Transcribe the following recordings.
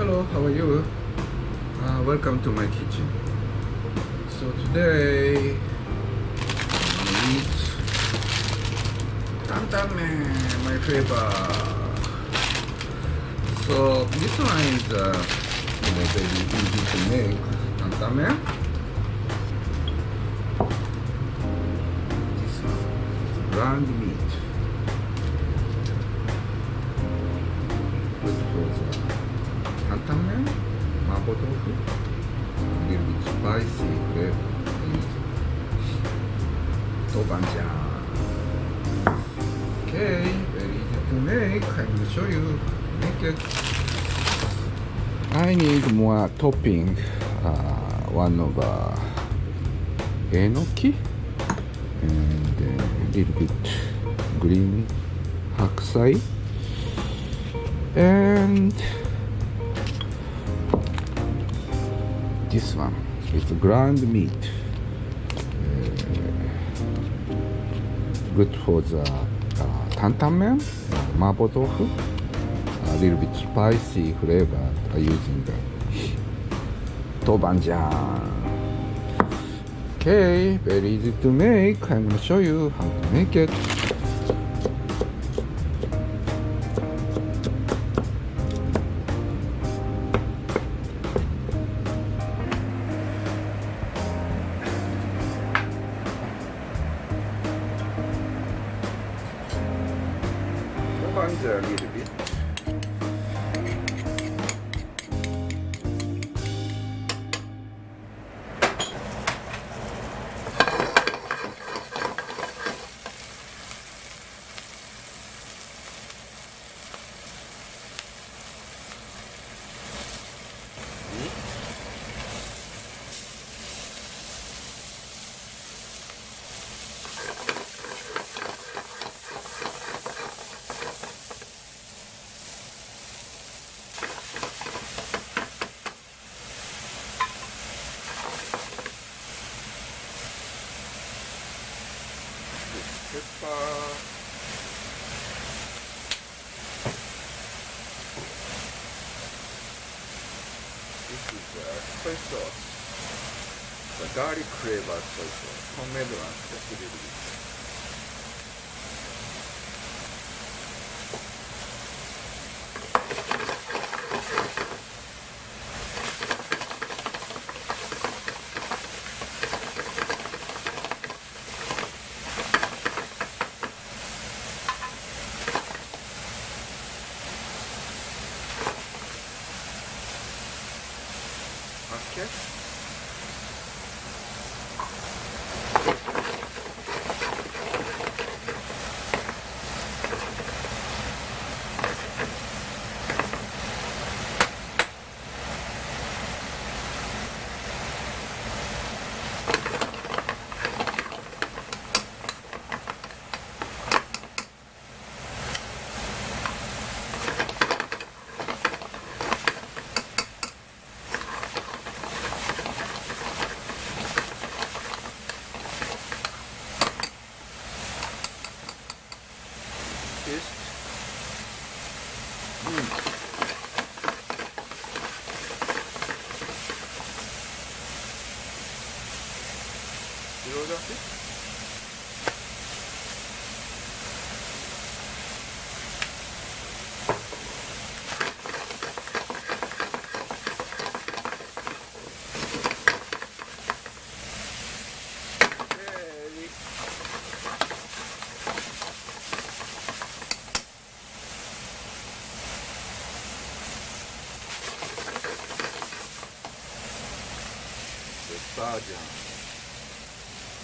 Hello, how are you? Welcome to my kitchen. So today I eat dandan, my favorite. So this one is very easy to make. Dandan. This one, ground meat. Good for the dandan, mapo tofu, a little bit spicy flavor, and tobanjan. Okay, very easy to make. I'm gonna show you make it. I need more topping. One of enoki and a little bit green hakusai and this one is ground meat, good for the dandan, mapo tofu, a little bit spicy flavor using the tobanjan. Okay, very easy to make. I'm gonna show you how to make it. Tobanjan a little bit. Pepper, this is soy sauce, the garlic flavored soy sauce, homemade one, just a little bit. Okay.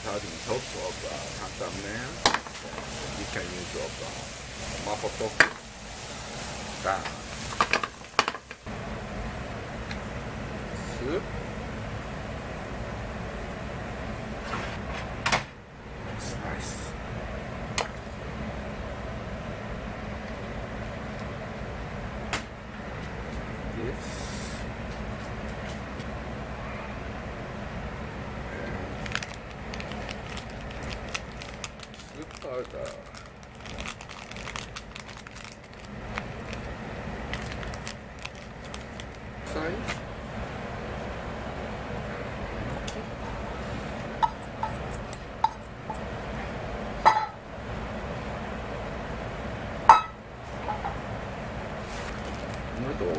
Starting top of dandan, you can use of mapo tofu. Soup. Spice. This. Powder. side. Noodle.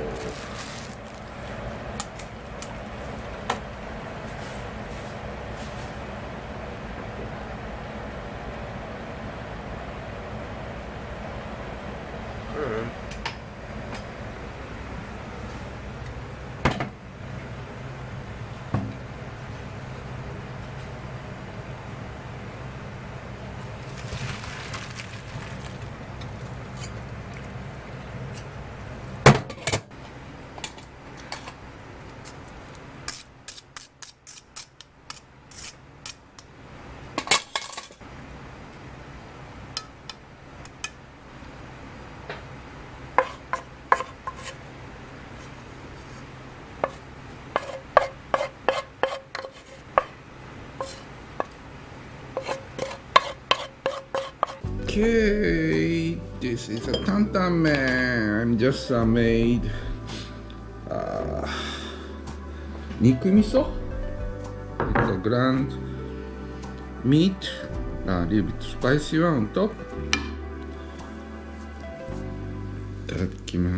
Good. Okay, this is a tantan man. I'm just made niku miso. It's a ground meat, a little bit spicy one on top. いただきま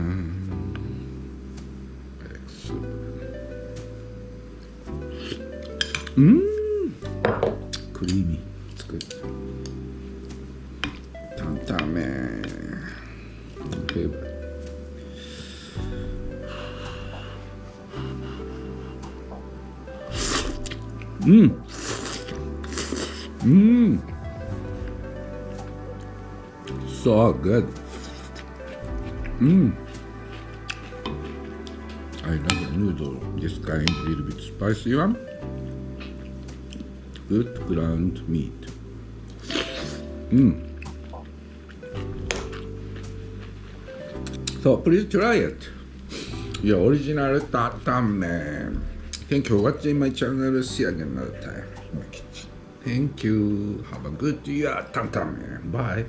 す。クリーミー。It's good. Tantan man. Favorite. So good. I love the noodle. This kind, a little bit spicy one. Good ground meat. So please try it. Your original tantan man. Thank you for watching my channel. See you again another time in my kitchen. Thank you. Have a good year, tantan man. Bye.